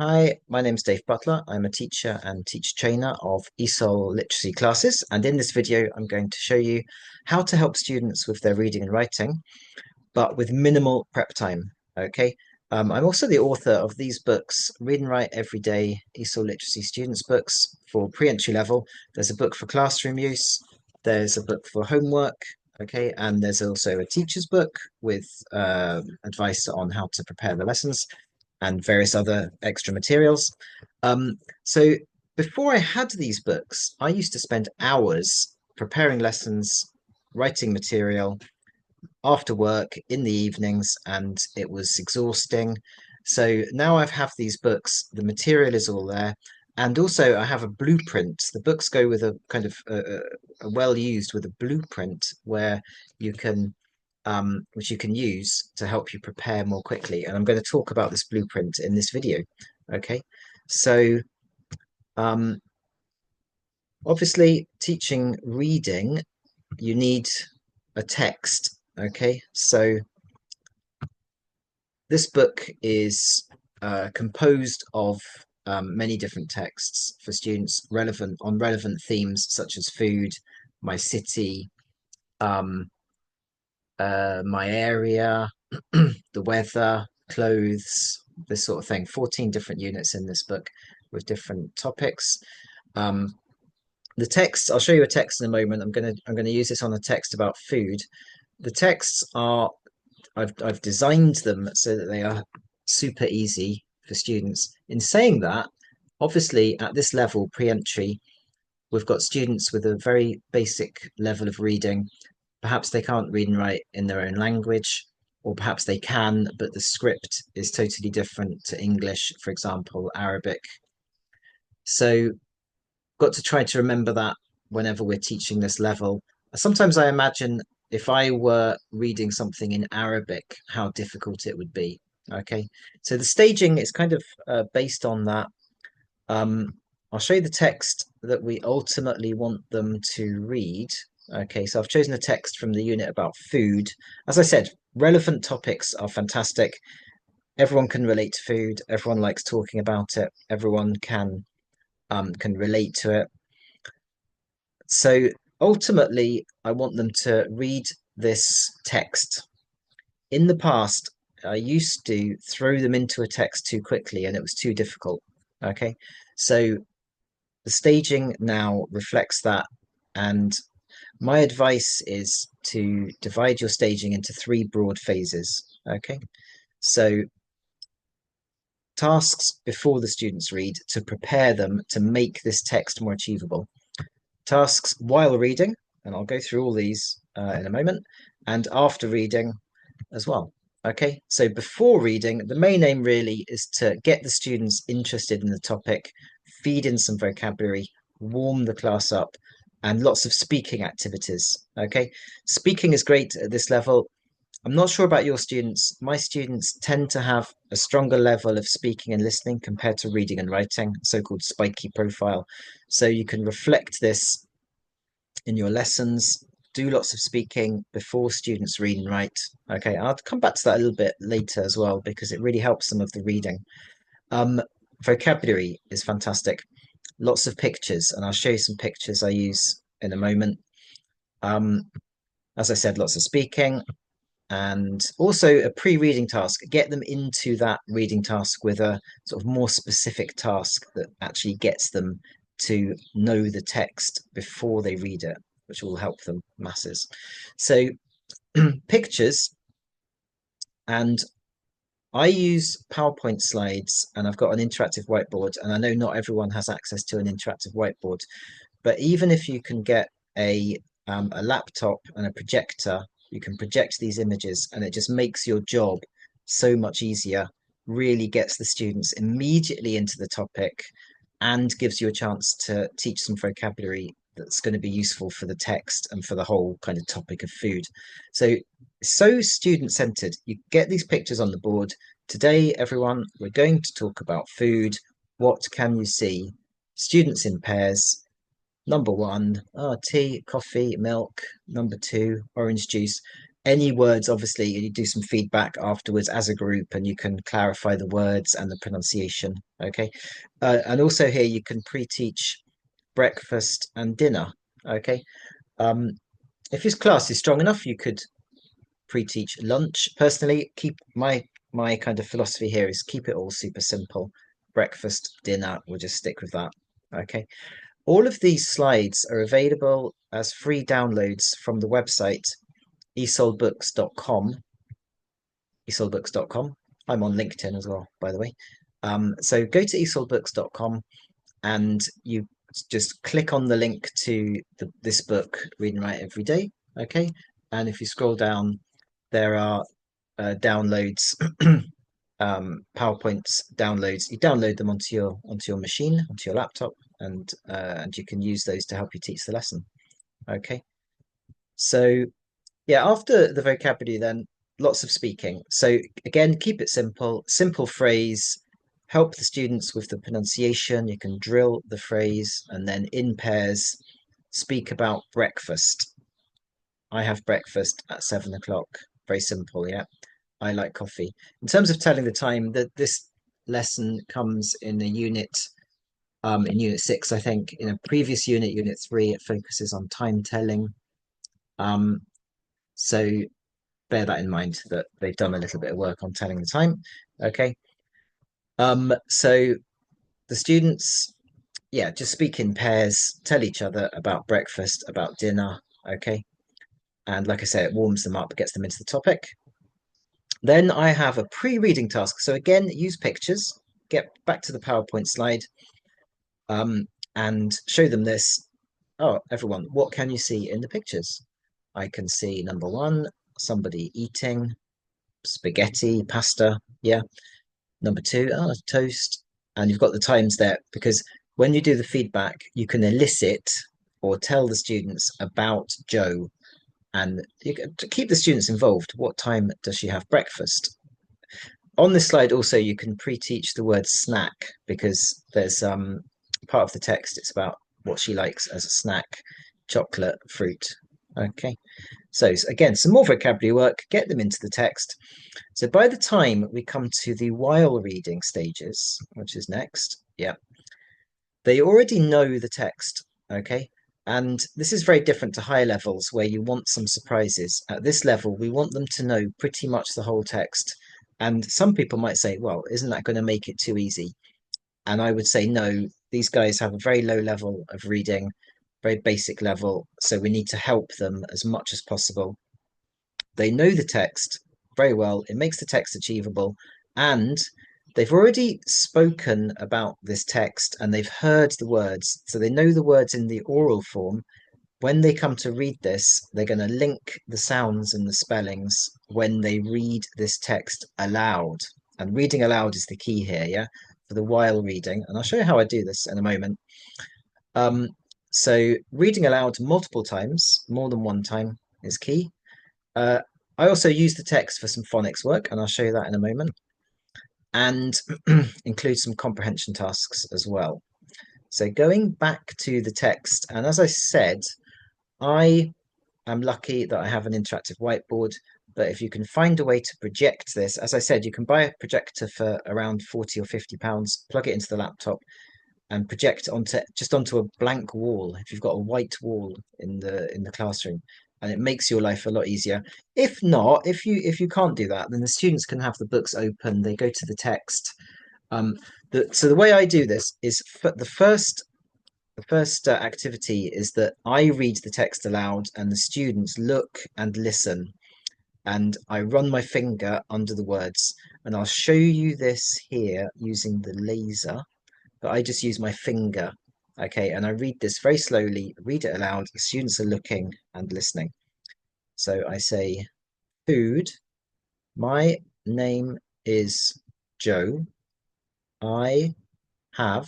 Hi, my name's Dave Butler. I'm a teacher and teacher trainer of ESOL Literacy classes. And in this video, I'm going to show you how to help students with their reading and writing, but with minimal prep time. Okay. I'm also the author of these books, Read and Write Every Day, ESOL Literacy Students books for pre-entry level. There's a book for classroom use. There's a book for homework. Okay. And there's also a teacher's book with advice on how to prepare the lessons and various other extra materials. So before I had these books, I used to spend hours preparing lessons, writing material after work in the evenings, and it was exhausting. So now I have these books, the material is all there. And also, I have a blueprint. The books go with a kind of a well used with a blueprint where you can which you can use to help you prepare more quickly. And I'm going to talk about this blueprint in this video. Okay, so um, obviously, teaching reading, you need a text. Okay, so this book is composed of many different texts for students relevant on relevant themes such as food, my city, um, my area, the weather, clothes, this sort of thing. 14 different units in this book with different topics. Um, the text, I'll show you a text in a moment. I'm gonna use this on a text about food. The texts are I've designed them so that they are super easy for students. In saying that, obviously at this level, pre-entry, we've got students with a very basic level of reading. Perhaps they can't read and write in their own language, or perhaps they can, but the script is totally different to English, for example, Arabic. So, got to try to remember that whenever we're teaching this level. Sometimes I imagine if I were reading something in Arabic, how difficult it would be. Okay, so the staging is kind of based on that. Um, I'll show you the text that we ultimately want them to read. Okay, so I've chosen a text from the unit about food. As I said, relevant topics are fantastic. Everyone can relate to food. Everyone likes talking about it. Everyone can relate to it. So ultimately, I want them to read this text. In the past, I used to throw them into a text too quickly and it was too difficult. Okay, so the staging now reflects that. And my advice is to divide your staging into three broad phases. Okay, so tasks before the students read to prepare them to make this text more achievable. Tasks while reading, and I'll go through all these in a moment, and after reading as well. Okay, so before reading, the main aim really is to get the students interested in the topic, feed in some vocabulary, warm the class up, and lots of speaking activities. Okay, speaking is great at this level. I'm not sure about your students. My students tend to have a stronger level of speaking and listening compared to reading and writing, so-called spiky profile. So you can reflect this in your lessons. Do lots of speaking before students read and write. Okay, I'll come back to that a little bit later as well because it really helps some of the reading. Um, Vocabulary is fantastic. Lots of pictures, and I'll show you some pictures I use in a moment. Um, as I said, lots of speaking and also a pre-reading task. Get them into that reading task with a sort of more specific task that actually gets them to know the text before they read it, which will help them masses. So pictures, and I use PowerPoint slides and I've got an interactive whiteboard, and I know not everyone has access to an interactive whiteboard, but even if you can get a laptop and a projector, you can project these images and it just makes your job so much easier, really gets the students immediately into the topic and gives you a chance to teach some vocabulary that's going to be useful for the text and for the whole kind of topic of food. So student centered. You get these pictures on the board. Today, everyone, we're going to talk about food. What can you see? Students in pairs. Number one, tea, coffee, milk. Number two, orange juice. Any words, obviously, you do some feedback afterwards as a group, and you can clarify the words and the pronunciation. Okay, and also here you can pre-teach breakfast and dinner. Okay, um, if his class is strong enough, you could pre-teach lunch. Personally, keep my kind of philosophy here is keep it all super simple. Breakfast, dinner, we'll just stick with that. Okay. All of these slides are available as free downloads from the website esolbooks.com. esolbooks.com. I'm on LinkedIn as well, by the way. So go to esolbooks.com and you just click on the link to this book, Read and Write Every Day. Okay. And if you scroll down, there are downloads, PowerPoints downloads. You download them onto your machine, onto your laptop, and you can use those to help you teach the lesson. Okay. So yeah, after the vocabulary, then lots of speaking. So again, keep it simple, simple phrase. Help the students with the pronunciation. You can drill the phrase, and then in pairs, speak about breakfast. I have breakfast at 7 o'clock. Very simple, yeah. I like coffee. In terms of telling the time, that this lesson comes in a unit, in unit 6, I think. In a previous unit, unit 3, it focuses on time telling. So bear that in mind that they've done a little bit of work on telling the time. Okay. So the students, yeah, just speak in pairs, tell each other about breakfast, about dinner. Okay. And like I say, it warms them up, gets them into the topic. Then I have a pre-reading task. So again, use pictures, get back to the PowerPoint slide, and show them this. Oh, everyone, what can you see in the pictures? I can see number one, somebody eating spaghetti, pasta. Yeah. Number two, oh, toast. And you've got the times there because when you do the feedback, you can elicit or tell the students about Joe and to keep the students involved. What time does she have breakfast? On this slide, also, you can pre-teach the word snack because there's part of the text, it's about what she likes as a snack, chocolate, fruit. Okay. So again, some more vocabulary work, get them into the text. So by the time we come to the while reading stages, which is next, yeah, they already know the text, okay? And this is very different to higher levels where you want some surprises. At this level, we want them to know pretty much the whole text. And some people might say, well, isn't that going to make it too easy? And I would say, no, these guys have a very low level of reading, very basic level. So we need to help them as much as possible. They know the text very well. It makes the text achievable. And they've already spoken about this text and they've heard the words. So they know the words in the oral form. When they come to read this, they're going to link the sounds and the spellings when they read this text aloud. And reading aloud is the key here, yeah, for the while reading. And I'll show you how I do this in a moment. So reading aloud multiple times, more than one time, is key. I also use the text for some phonics work, and I'll show you that in a moment, and include some comprehension tasks as well. So going back to the text, and as I said, I am lucky that I have an interactive whiteboard, but if you can find a way to project this, as I said, you can buy a projector for around 40 or 50 pounds, plug it into the laptop and project onto a blank wall if you've got a white wall in the classroom, and it makes your life a lot easier. If not, if you can't do that, then the students can have the books open, they go to the text. So the way I do this is the first activity is that I read the text aloud and the students look and listen, and I run my finger under the words, and I'll show you this here using the laser, but I just use my finger. Okay, and I read this very slowly, read it aloud. The students are looking and listening. So I say, food. My name is Joe. I have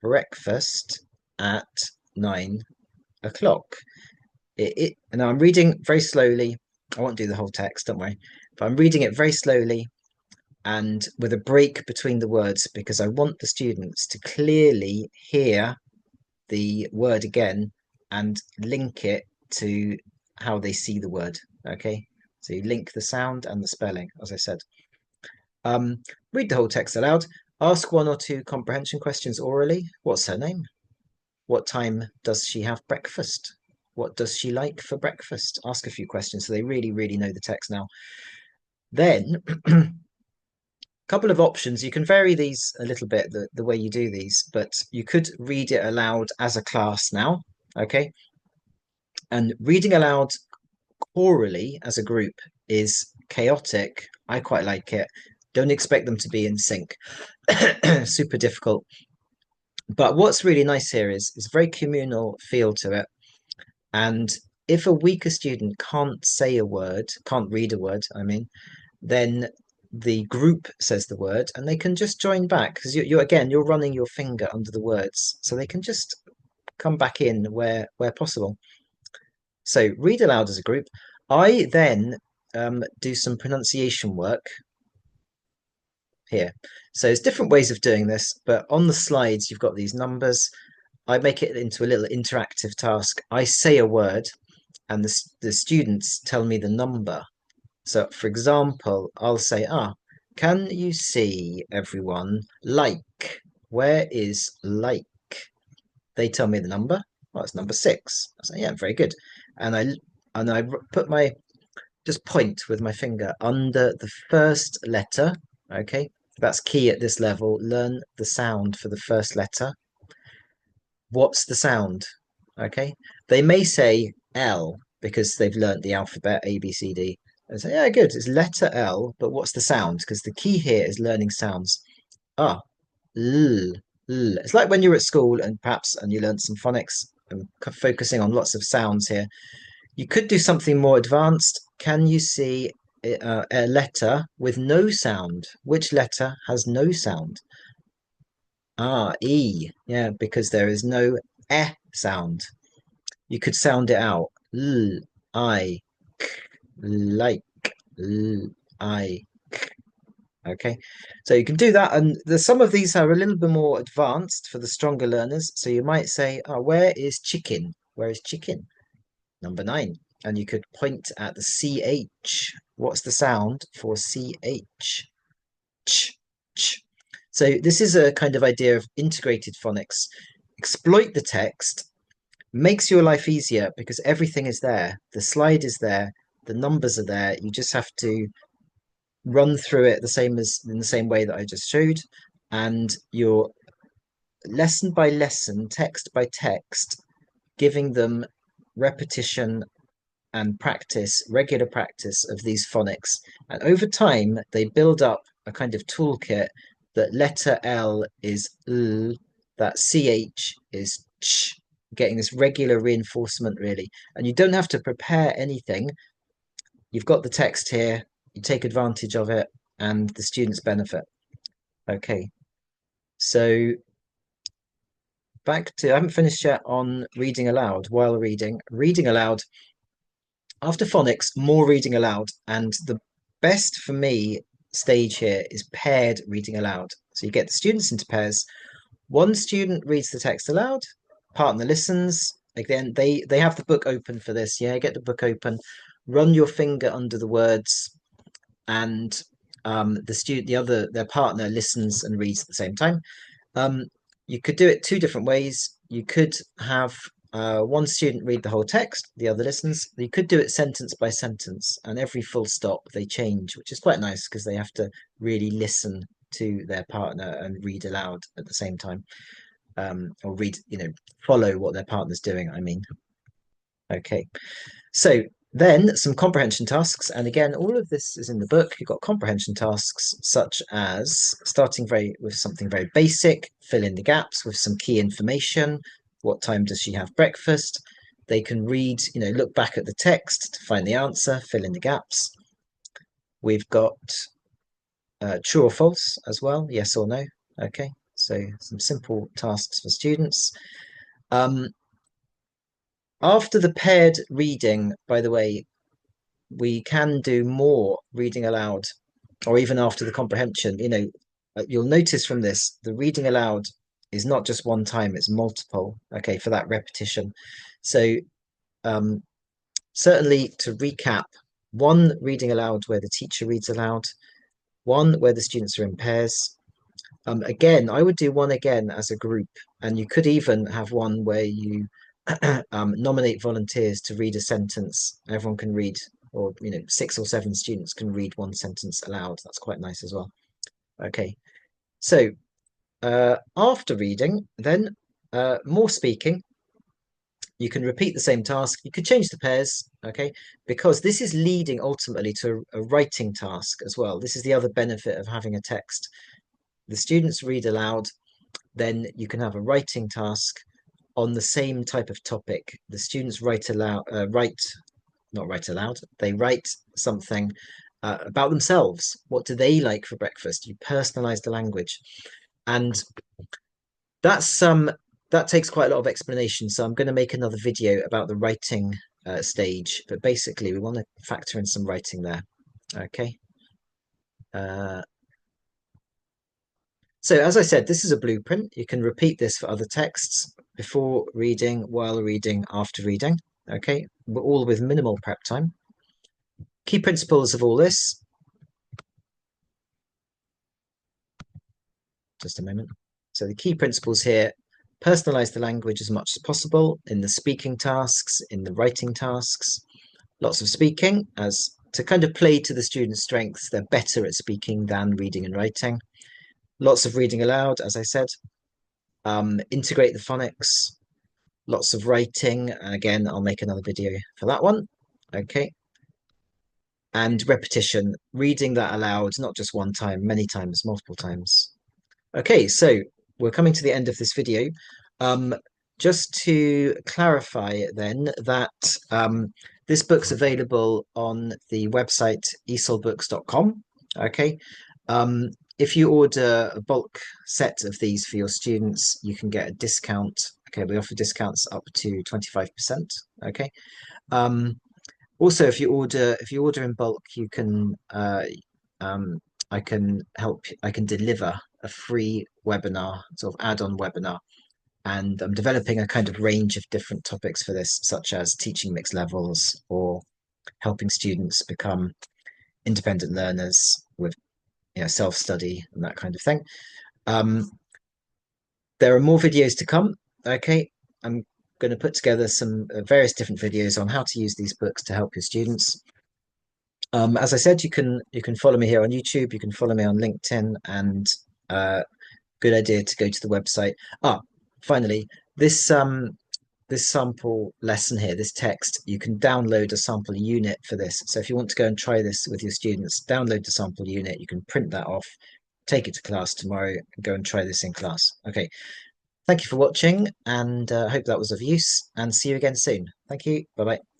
breakfast at 9 o'clock. And I'm reading very slowly. I won't do the whole text, don't worry. But I'm reading it very slowly and with a break between the words because I want the students to clearly hear the word again and link it to how they see the word. Okay. So you link the sound and the spelling, as I said. Read the whole text aloud. Ask 1 or 2 comprehension questions orally. What's her name? What time does she have breakfast? What does she like for breakfast? Ask a few questions so they really, really know the text now. Then, a couple of options. You can vary these a little bit, the way you do these, but you could read it aloud as a class now, okay? And reading aloud orally as a group is chaotic. I quite like it. Don't expect them to be in sync. Super difficult. But what's really nice here is a very communal feel to it. And if a weaker student can't say a word, can't read a word, I mean, then the group says the word and they can just join back because you're running your finger under the words. So they can just come back in where possible. So read aloud as a group. I then do some pronunciation work here. So there's different ways of doing this, but on the slides, you've got these numbers. I make it into a little interactive task. I say a word and the students tell me the number. So for example, I'll say, can you see everyone like? Where is like? They tell me the number. Well, it's number 6. I say, yeah, very good. And I put my just point with my finger under the first letter. Okay, that's key at this level. Learn the sound for the first letter. What's the sound? Okay, they may say L because they've learnt the alphabet A, B, C, D. And say, yeah, good, it's letter L, but what's the sound? Because the key here is learning sounds. L, L. It's like when you were at school and you learned some phonics and focusing on lots of sounds here. You could do something more advanced. Can you see a letter with no sound? Which letter has no sound? E. Yeah, because there is no sound. You could sound it out. L, I, k, like, L, I, k. Okay, so you can do that, and some of these are a little bit more advanced for the stronger learners. So you might say, where is chicken? Where is chicken? Number 9. And you could point at the CH. What's the sound for CH? Ch, ch. So this is a kind of idea of integrated phonics. Exploit the text, makes your life easier because everything is there. The slide is there, the numbers are there. You just have to run through it in the same way that I just showed, and you're lesson by lesson, text by text, giving them repetition and practice, regular practice of these phonics. And over time, they build up a kind of toolkit that letter L is L, that CH is ch, getting this regular reinforcement, really. And you don't have to prepare anything. You've got the text here, you take advantage of it, and the students benefit. Okay, so I haven't finished yet on reading aloud. While reading aloud, after phonics, more reading aloud. And the best for me stage here is paired reading aloud. So you get the students into pairs. One student reads the text aloud, partner listens. Again, they have the book open for this. Yeah, get the book open, run your finger under the words, and their partner listens and reads at the same time. You could do it 2 different ways. You could have one student read the whole text, the other listens. You could do it sentence by sentence, and every full stop they change, which is quite nice because they have to really listen to their partner and read aloud at the same time, or follow what their partner's doing, I mean. Okay, so then some comprehension tasks, and again, all of this is in the book. You've got comprehension tasks such as starting with something very basic, fill in the gaps with some key information. What time does she have breakfast? They can read, look back at the text to find the answer, fill in the gaps. We've got true or false as well, yes or no. Okay, so some simple tasks for students. After the paired reading, by the way, we can do more reading aloud, or even after the comprehension. You'll notice from this, the reading aloud is not just one time, it's multiple, okay, for that repetition. So certainly to recap, one reading aloud where the teacher reads aloud, one where the students are in pairs. Again, I would do one again as a group, and you could even have one where you nominate volunteers to read a sentence. Everyone can read, or 6 or 7 students can read one sentence aloud. That's quite nice as well. Okay, so after reading, then more speaking. You can repeat the same task. You could change the pairs, okay, because this is leading ultimately to a writing task as well. This is the other benefit of having a text. The students read aloud, then you can have a writing task on the same type of topic. The students write aloud, not write aloud, they write something about themselves. What do they like for breakfast? You personalize the language. And that's that takes quite a lot of explanation. So I'm going to make another video about the writing stage, but basically we want to factor in some writing there. Okay. So as I said, this is a blueprint. You can repeat this for other texts before reading, while reading, after reading. Okay, but all with minimal prep time. Key principles of all this. Just a moment. So the key principles here: personalize the language as much as possible in the speaking tasks, in the writing tasks. Lots of speaking as to kind of play to the students' strengths. They're better at speaking than reading and writing. Lots of reading aloud, as I said. Integrate the phonics. Lots of writing. Again, I'll make another video for that one. Okay. And repetition, reading that aloud, not just one time, many times, multiple times. Okay, so we're coming to the end of this video. Just to clarify then that this book's available on the website esolbooks.com. Okay. If you order a bulk set of these for your students, you can get a discount. Okay, we offer discounts up to 25%. Okay. Also, if you order in bulk, you can I can deliver a free webinar, sort of add-on webinar, and I'm developing a kind of range of different topics for this, such as teaching mixed levels or helping students become independent learners with self-study and that kind of thing. There are more videos to come. Okay, I'm going to put together some various different videos on how to use these books to help your students. As I said, you can follow me here on YouTube. You can follow me on LinkedIn, and good idea to go to the website. Finally, this sample lesson here, this text, you can download a sample unit for this. So if you want to go and try this with your students, download the sample unit. You can print that off, take it to class tomorrow, and go and try this in class. Okay. Thank you for watching, and I hope that was of use, and see you again soon. Thank you. Bye-bye.